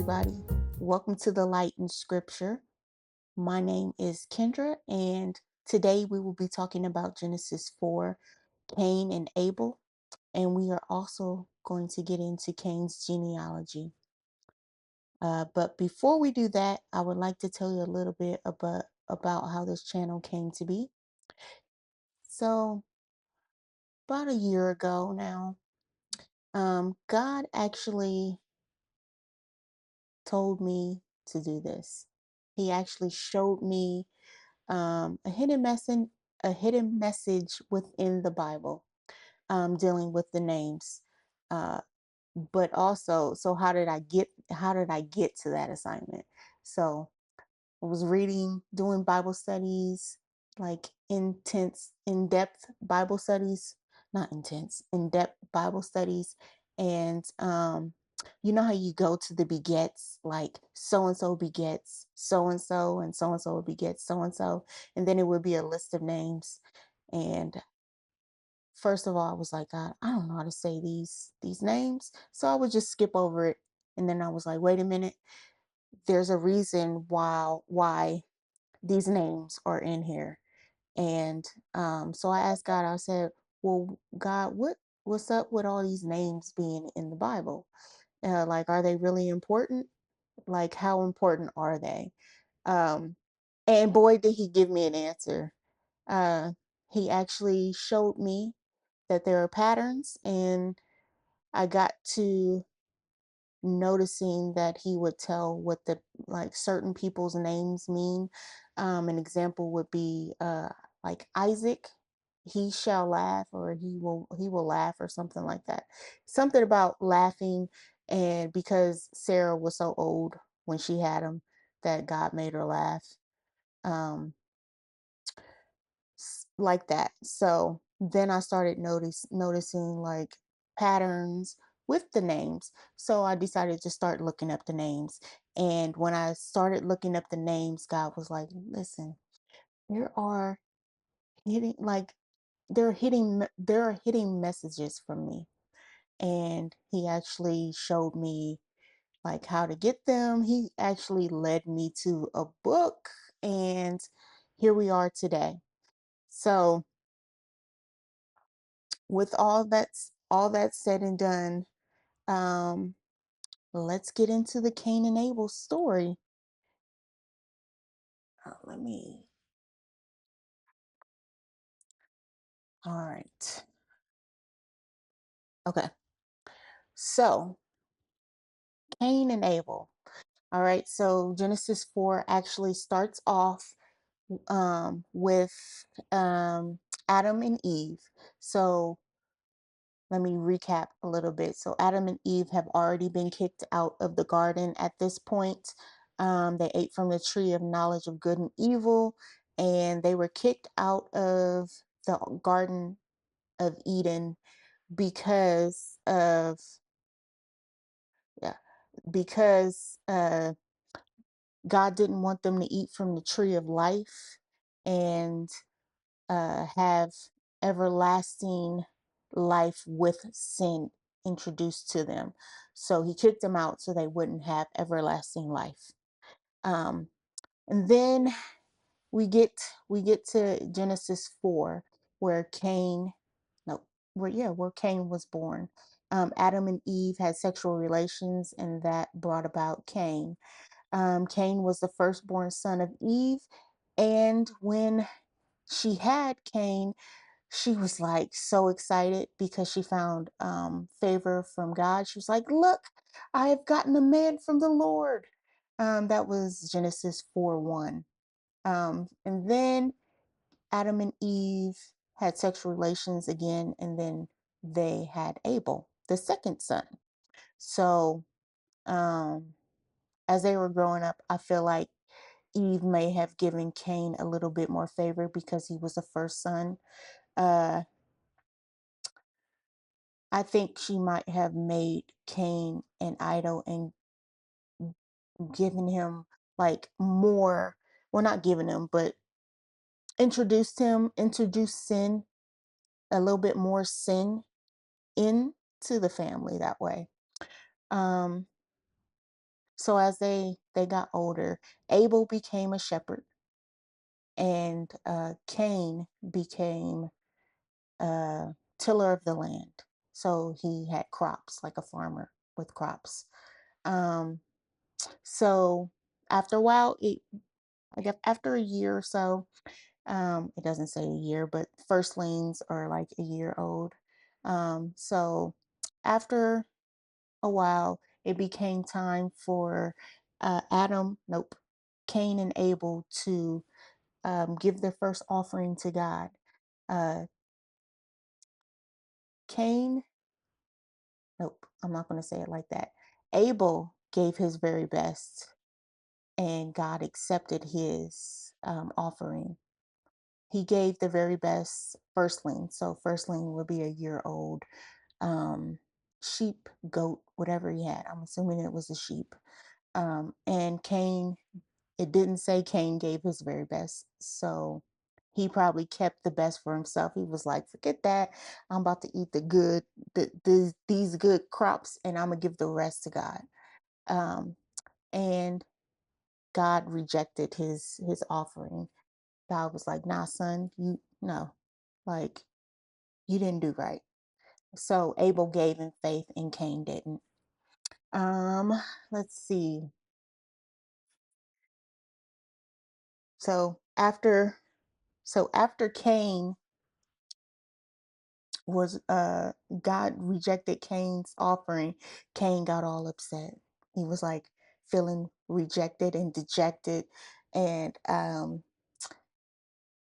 everybody. Welcome to the Light in Scripture. My name is Kendra, and today we will be talking about Genesis 4, Cain and Abel, and we are also going to get into Cain's genealogy. But before we do that, I would like to tell you a little bit about how this channel came to be. So, about a year ago now, God actually told me to do this. He actually showed me a hidden message within the Bible, dealing with the names. Uh, but also, so how did I get to that assignment? So I was reading, doing Bible studies, like in-depth Bible studies, not intense, in-depth Bible studies. And you know how you go to the begets, like so and so begets so and so begets so, and then it would be a list of names. And first of all, I was like, God, I don't know how to say these names. So I would just skip over it. And then I was like, wait a minute, there's a reason why these names are in here. And so I asked God, I said, well, God, what's up with all these names being in the Bible? Like, are they really important? Like, how important are they? Um, and boy, did he give me an answer. Uh, he actually showed me that there are patterns, and I got to noticing that he would tell what the like certain people's names mean. An example would be like Isaac, he shall laugh, or he will laugh, or something like that. Something about laughing, and because Sarah was so old when she had him, that God made her laugh. Um, like that. So then I started noticing like patterns with the names. So I decided to start looking up the names. And when I started looking up the names, God was like, "Listen, there are hitting like there are hitting messages from me." And he actually showed me like how to get them. He actually led me to a book, and here we are today. So with all that said and done, um, let's get into the Cain and Abel story. Let me. All right. Okay. So Cain and Abel. All right. So Genesis 4 actually starts off with Adam and Eve. So let me recap a little bit. So Adam and Eve have already been kicked out of the garden at this point. They ate from the tree of knowledge of good and evil, and they were kicked out of the Garden of Eden because of yeah, because God didn't want them to eat from the tree of life and have everlasting life with sin introduced to them. So he kicked them out so they wouldn't have everlasting life. Um, and then we get we get to Genesis 4, where Cain, no, where Cain was born. Adam and Eve had sexual relations, and that brought about Cain. Cain was the firstborn son of Eve, and when she had Cain, she was like so excited because she found favor from God. She was like, "Look, I have gotten a man from the Lord." That was Genesis 4:1. And then Adam and Eve had sexual relations again, and then they had Abel, the second son. So um, as they were growing up, I feel like Eve may have given Cain a little bit more favor because he was the first son. Uh, I think she might have made Cain an idol and given him like more, well, not given him, but introduced sin, a little bit more sin into the family that way. Um, So as they got older, Abel became a shepherd, and Cain became a tiller of the land. So he had crops, like a farmer with crops. Um, so after a while, I guess after a year or so, it doesn't say a year, but firstlings are like a year old. So after a while, it became time for nope, Cain and Abel to give their first offering to God. Uh, Cain, nope, I'm not going to say it like that. Abel gave his very best, and God accepted his offering. He gave the very best firstling. So, firstling would be a year old um, sheep, goat, whatever he had. I'm assuming it was a sheep. And Cain, it didn't say Cain gave his very best. So he probably kept the best for himself. He was like, forget that. I'm about to eat these good crops, and I'm going to give the rest to God. Um, and God rejected his offering. God was like, nah, son, you no, like you didn't do right. So Abel gave in faith and Cain didn't. Um, let's see. So after Cain was God rejected Cain's offering, Cain got all upset. He was like feeling rejected and dejected. And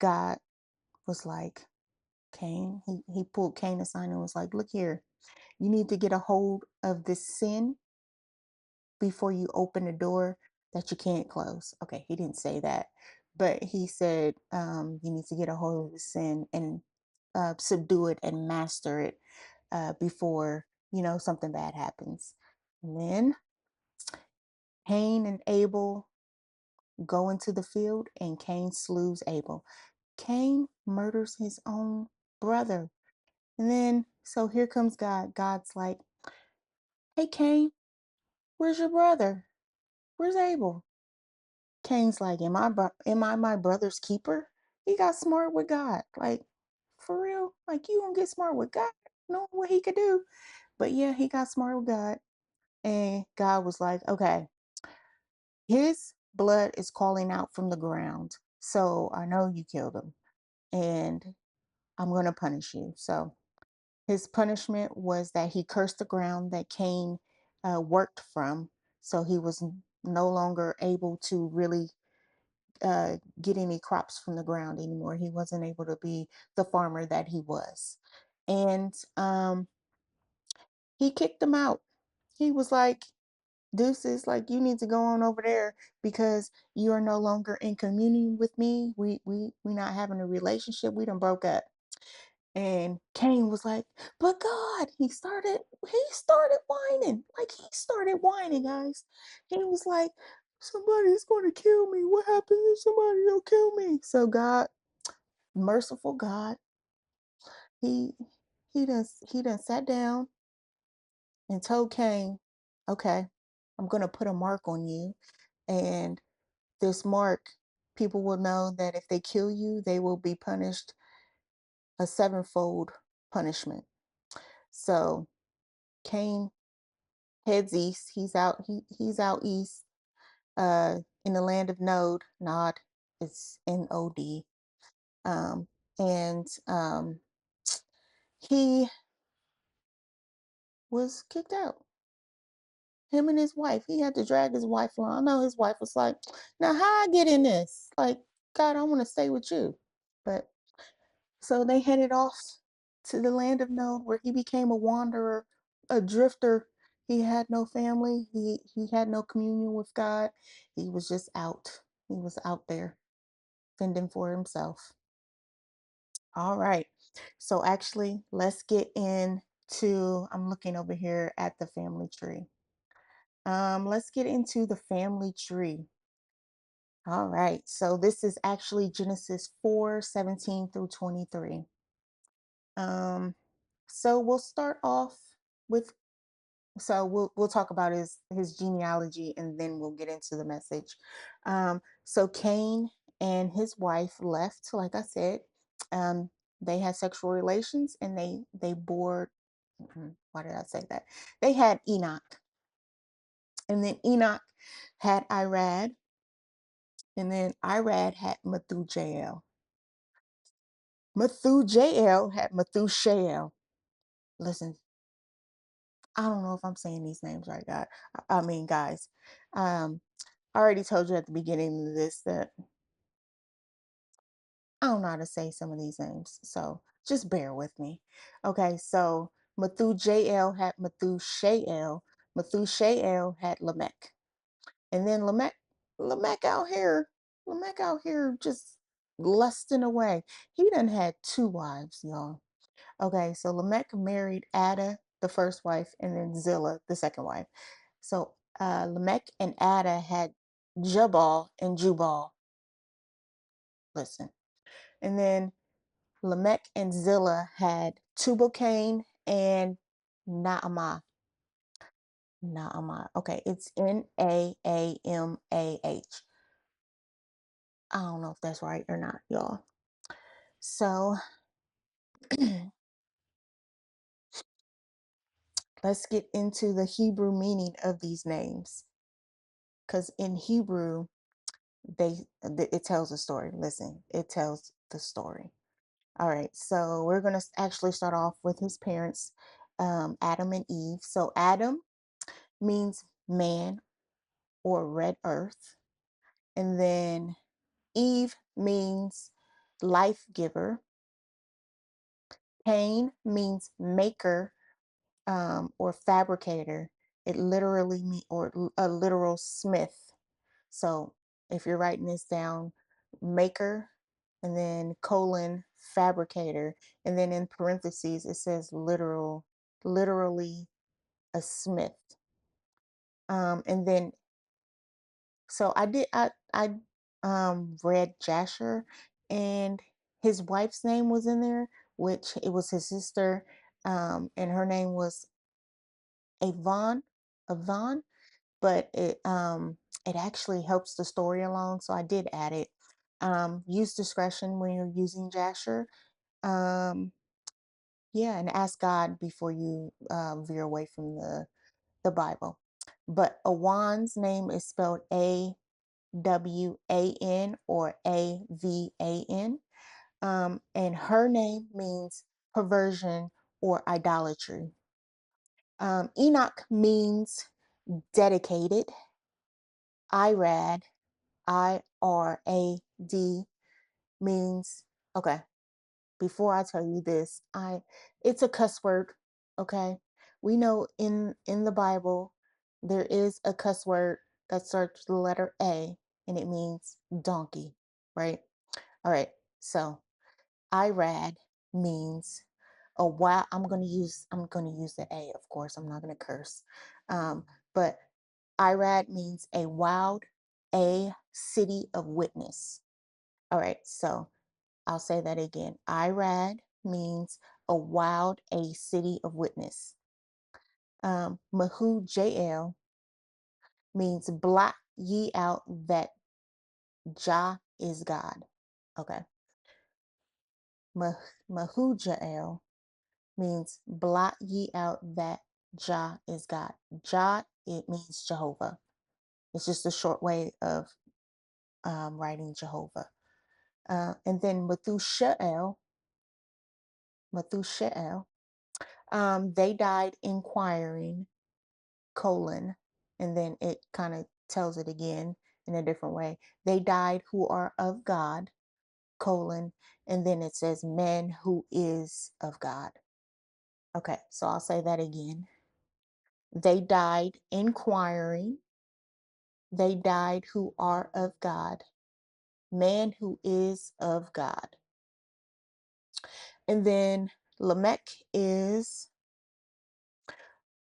God was like, Cain, he pulled Cain aside and was like, look here, you need to get a hold of this sin before you open a door that you can't close. Okay, he didn't say that, but he said you need to get a hold of the sin and subdue it and master it before something bad happens. And then Cain and Abel go into the field, and Cain slews Abel. Cain murders his own brother, and then so here comes God. God's like, "Hey Cain, where's your brother? Where's Abel?" Cain's like, am I my brother's keeper? He got smart with God. Like, for real? Like, you gonna get smart with God? Know what he could do. But yeah, he got smart with God. And God was like, okay, his blood is calling out from the ground. So I know you killed him. And I'm going to punish you. So his punishment was that he cursed the ground that Cain worked from. So he was no longer able to really get any crops from the ground anymore. He wasn't able to be the farmer that he was. And he kicked him out. He was like, deuces, like you need to go on over there because you are no longer in communion with me. We not having a relationship. We done broke up. And Cain was like, but God, he started whining. Like he started whining, guys. He was like, somebody's gonna kill me. What happens if somebody will kill me? So God, merciful God, he he done sat down and told Cain, okay, I'm gonna put a mark on you. And this mark, people will know that if they kill you, they will be punished a sevenfold punishment. So Cain heads east. He's out east, in the land of Nod. Nod, it's Nod. Um, and he was kicked out. Him and his wife. He had to drag his wife along. I know his wife was like, "Now how I get in this? Like, God, I want to stay with you." But so they headed off to the land of Nod, where he became a wanderer, a drifter. He had no family. He had no communion with God. He was just out. He was out there fending for himself. All right. So actually, let's get into. I'm looking over here at the family tree. Let's get into the family tree. All right. So this is actually Genesis 4:17 through 23. Um, so we'll start off with So we'll talk about his genealogy, and then we'll get into the message. So Cain and his wife left, like I said. Um, they had sexual relations, and they bore. Why did I say that? They had Enoch, and then Enoch had Irad, and then Irad had Methujael. Methujael had Methushael. Listen, I don't know if I'm saying these names right, God. I mean, guys. Um, I already told you at the beginning of this that I don't know how to say some of these names, so just bear with me. Okay, so Methujael had Methushael. Methushael had Lamech, and then Lamech out here, Lamech out here just lusting away. He done had two wives, y'all. Okay, so Lamech married Ada, the first wife, and then Zillah, the second wife. So Lamech and Ada had Jubal and Jubal. Listen. And then Lamech and Zillah had Tubal-Cain and Naamah. Naamah. Okay, it's Naamah. I don't know if that's right or not, y'all. So let's get into the Hebrew meaning of these names. Because in Hebrew, it tells a story. Listen, it tells the story. All right, so we're going to actually start off with his parents, Adam and Eve. So Adam means man or red earth. And then Eve means life giver. Cain means maker, or fabricator. It literally means, or a literal smith. So if you're writing this down, maker, and then colon fabricator, and then in parentheses it says literally a smith. And then so I read Jasher, and his wife's name was in there, which it was his sister, and her name was Avon, Avon, but it actually helps the story along, so I did add it. Use discretion when you're using Jasher. Um, yeah, and ask God before you veer away from the Bible. But Awan's name is spelled Awan or Avan. And her name means perversion or idolatry. Enoch means dedicated. Irad, Irad, means, okay, before I tell you this, it's a cuss word, okay? We know in the Bible there is a cuss word that starts with the letter A, and it means donkey, right? All right. So Irad means a wild. I'm gonna use the A, of course. I'm not gonna curse. But Irad means a wild, a city of witness. All right, so I'll say that again. Irad means a wild, a city of witness. Mahu means blot ye out that Jah is God. Okay. Mahu means blot ye out that Jah is God. Jah, it means Jehovah. It's just a short way of writing Jehovah. And then Methuselah, they died inquiring, colon, and then it kind of tells it again in a different way. They died who are of God, colon, and then it says men who is of God. Okay, so I'll say that again. They died inquiring. They died who are of God, man who is of God. And then Lamech is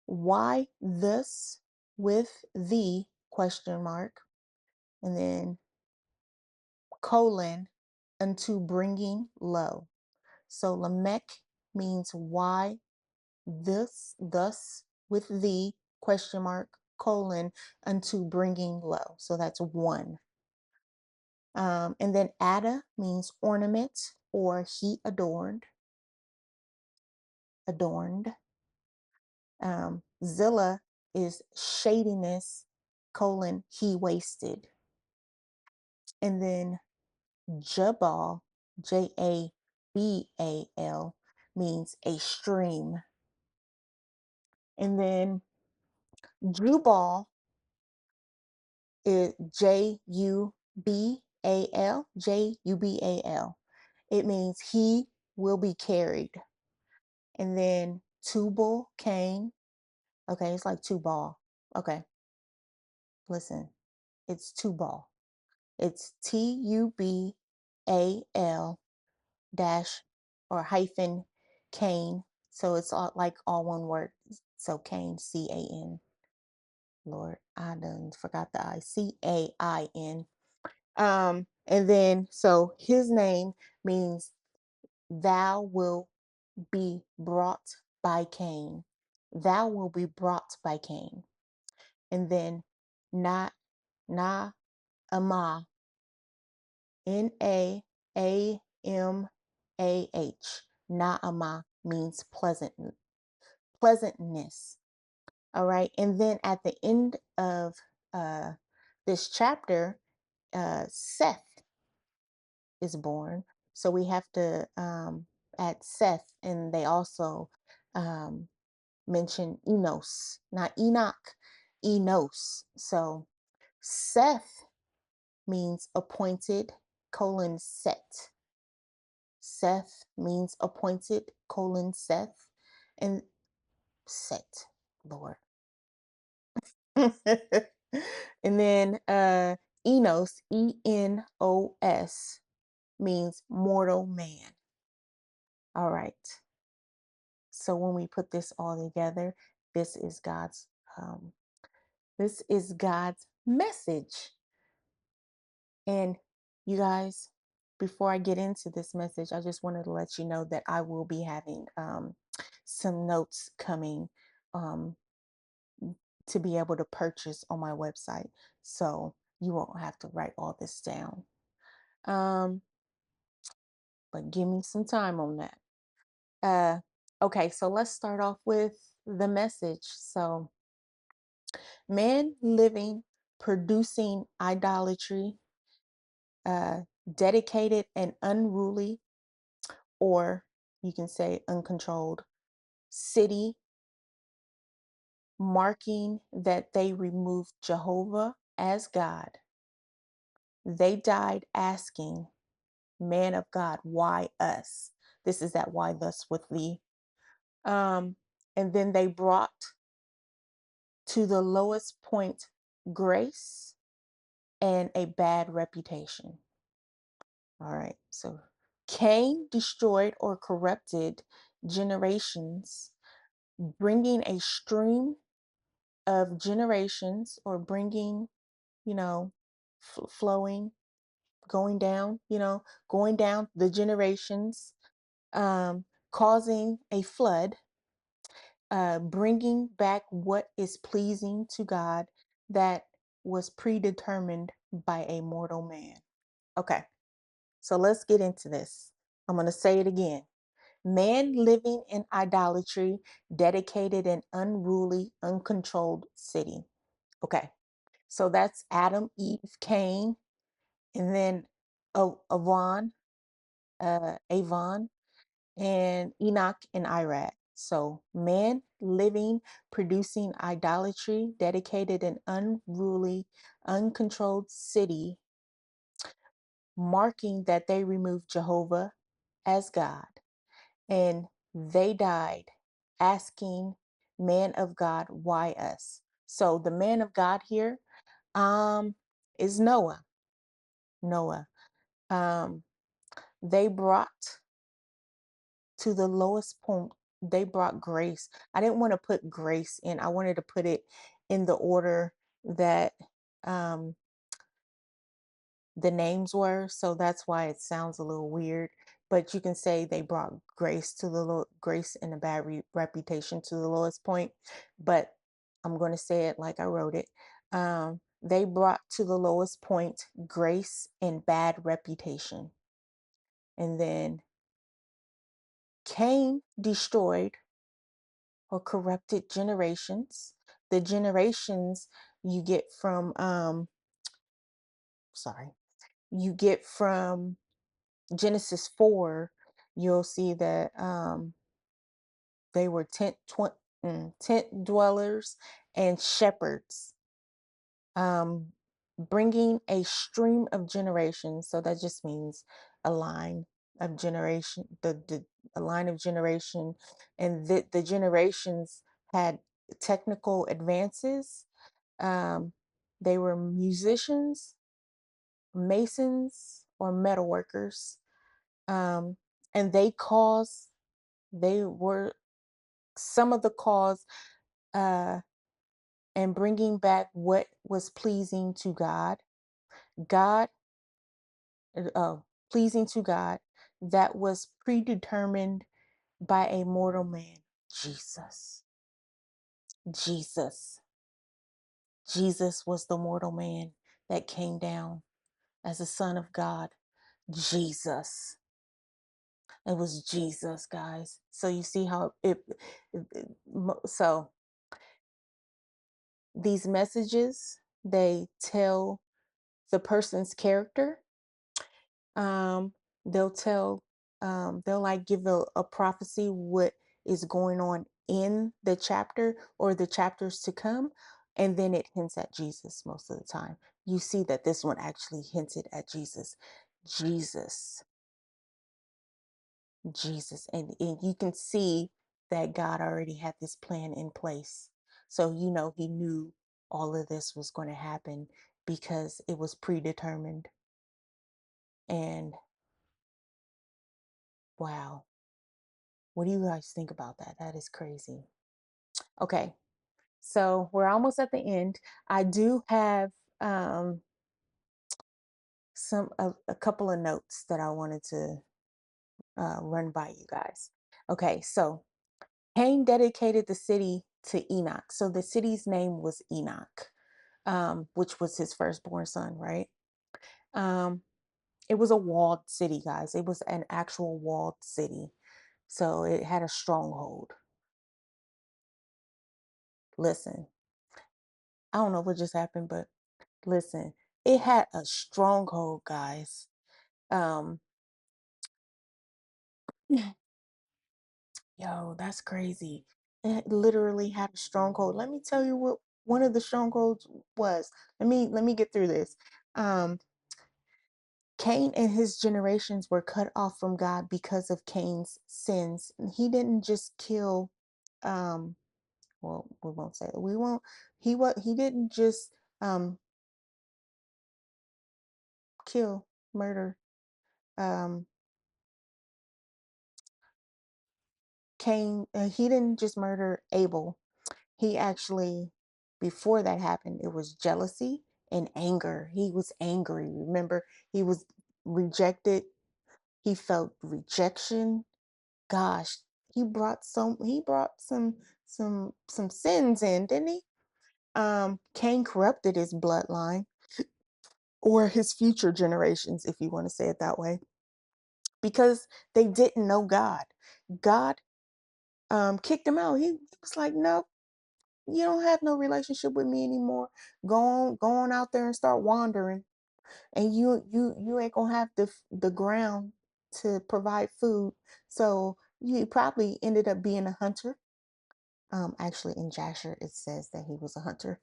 why this with the question mark, and then colon unto bringing low. So Lamech means why this thus, with the question mark colon unto bringing low. So that's one. And then Ada means ornament or he adorned. Zillah is shadiness colon he wasted. And then Jabal, Jabal, means a stream. And then Jubal is Jubal. It means he will be carried. And then Tubal, Cain. Okay, it's like Tubal. Okay, listen, it's Tubal. It's Tubal dash or hyphen Cain. So it's all, like all one word. So Cain, Cain. Lord, I done forgot the I. Cain. And then so his name means thou will be brought by Cain. Thou will be brought by Cain. And then na ama Naamah. Naamah means pleasantness. All right. And then at the end of uh, this chapter, Seth is born. So we have to add Seth, and they also mention Enos, not Enoch, Enos. So Seth means appointed colon set. Seth means appointed colon Seth and set, Lord. And then Enos, Enos, means mortal man. All right. So when we put this all together, this is God's um, message. And you guys, before I get into this message, I just wanted to let you know that I will be having some notes coming to be able to purchase on my website. So you won't have to write all this down. But give me some time on that. Okay, so let's start off with the message. So, man living, producing idolatry, dedicated and unruly, or you can say uncontrolled, city, marking that they removed Jehovah as God. They died asking, man of God, why us? This is that why thus with thee. And then they brought to the lowest point grace and a bad reputation. All right, so Cain destroyed or corrupted generations, bringing a stream of generations, or bringing, flowing, going down, going down the generations, causing a flood, bringing back what is pleasing to God that was predetermined by a mortal man. Okay, so let's get into this. I'm going to say it again. Man living in idolatry, dedicated and unruly, uncontrolled city. Okay, so that's Adam, Eve, Cain, and then Avon, and Enoch and Irad. So man living, producing idolatry, dedicated and unruly, uncontrolled city, marking that they removed Jehovah as God. And they died asking, man of God, why us? So the man of God here is Noah. Noah. They brought to the lowest point, they brought grace. I didn't want to put grace in. I wanted to put it in the order that the names were. So that's why it sounds a little weird. but you can say they brought grace to the grace and a bad reputation to the lowest point. But I'm going to say it like I wrote it. They brought to the lowest point grace and bad reputation. And then Cain destroyed or corrupted generations. The generations you get from sorry, you get from Genesis 4, you'll see that they were tent dwellers and shepherds, um, bringing a stream of generations. So that just means a line of generation, a line of generation, and the generations had technical advances. Um, they were musicians, masons, or metal workers, um, and they were some of the cause, uh, and bringing back what was pleasing to God. God, pleasing to God, that was predetermined by a mortal man, Jesus. Jesus. Jesus was the mortal man that came down as a son of God. Jesus. It was Jesus, guys. So you see how so these messages, they tell the person's character. um they'll tell they'll like give a prophecy what is going on in the chapter or the chapters to come, and then it hints at Jesus most of the time. You see that this one actually hinted at Jesus. Jesus. Jesus. And you can see that God already had this plan in place. So, he knew all of this was going to happen because it was predetermined. And wow, what do you guys think about that? That is crazy. Okay, so we're almost at the end. I do have a couple of notes that I wanted to run by you guys. Okay, so Cain dedicated the city to Enoch. So the city's name was Enoch, which was his firstborn son, right? Um, it was a walled city, guys. It was an actual walled city. So it had a stronghold. Listen, I don't know what just happened, but listen, it had a stronghold, guys. Um, yo, that's crazy. It literally had a stronghold. Let me tell you what one of the strongholds was. Let me get through this. Um, Cain and his generations were cut off from God because of Cain's sins. He didn't just kill, well, we won't say it. We won't, he didn't just kill, murder, um, Cain, he didn't just murder Abel. He actually, before that happened, it was jealousy and anger. He was angry. Remember, he was rejected. He felt rejection. Gosh, he brought some sins in, didn't he? Cain corrupted his bloodline or his future generations, if you want to say it that way, because they didn't know God. God kicked him out. He was like, no, you don't have no relationship with me anymore. Go on out there and start wandering, and you ain't gonna have the ground to provide food. So you probably ended up being a hunter. Actually, in Jasher it says that he was a hunter.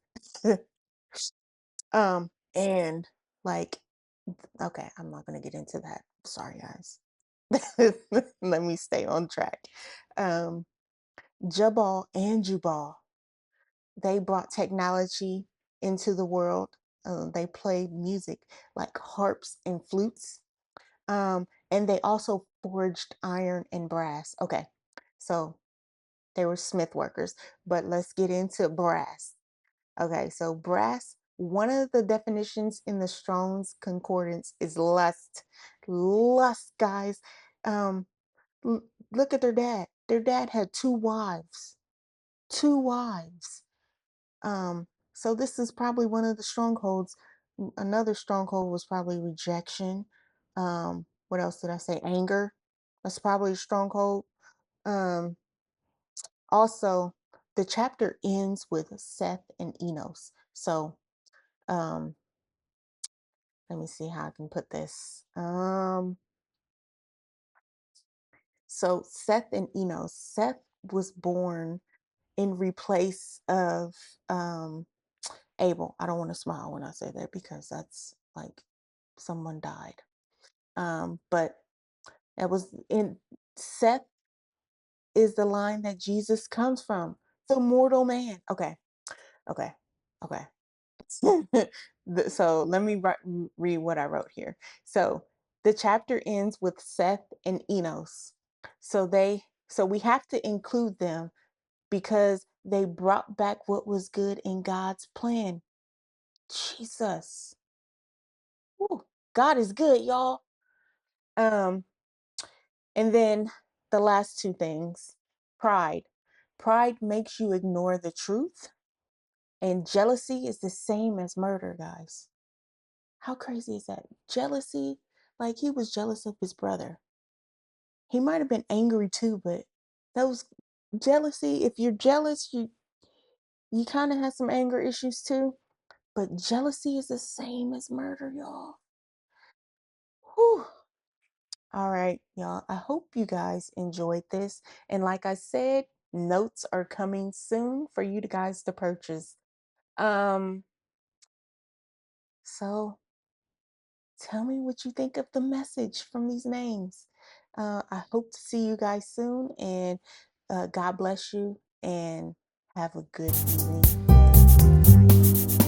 And like, okay, I'm not gonna get into that. Sorry, guys. Let me stay on track. Um, Jabal and Jubal, they brought technology into the world. They played music like harps and flutes. And they also forged iron and brass. Okay, so they were smith workers, but let's get into brass. Okay, so brass, one of the definitions in the Strong's Concordance is lust. Lust, guys. Um, look at their dad. Their dad had two wives. Two wives. So this is probably one of the strongholds. Another stronghold was probably rejection. What else did I say? Anger. That's probably a stronghold. Um, Also, the chapter ends with Seth and Enos. So, um, let me see how I can put this. So Seth and Enos. Seth was born in replace of Abel. I don't want to smile when I say that because that's like someone died. But it was in Seth is the line that Jesus comes from. The mortal man. Okay, okay, okay. So let me read what I wrote here. So the chapter ends with Seth and Enos. So we have to include them because they brought back what was good in God's plan. Jesus. Whew. God is good, y'all. Um, and then the last two things. Pride. Pride makes you ignore the truth, and jealousy is the same as murder, guys. How crazy is that? Jealousy, like he was jealous of his brother. He might have been angry too, but those jealousy, if you're jealous, you kind of have some anger issues too. But jealousy is the same as murder, y'all. Whew. All right, y'all. I hope you guys enjoyed this. And like I said, notes are coming soon for you guys to purchase. Um, so tell me what you think of the message from these names. I hope to see you guys soon, and God bless you, and have a good evening, day, night.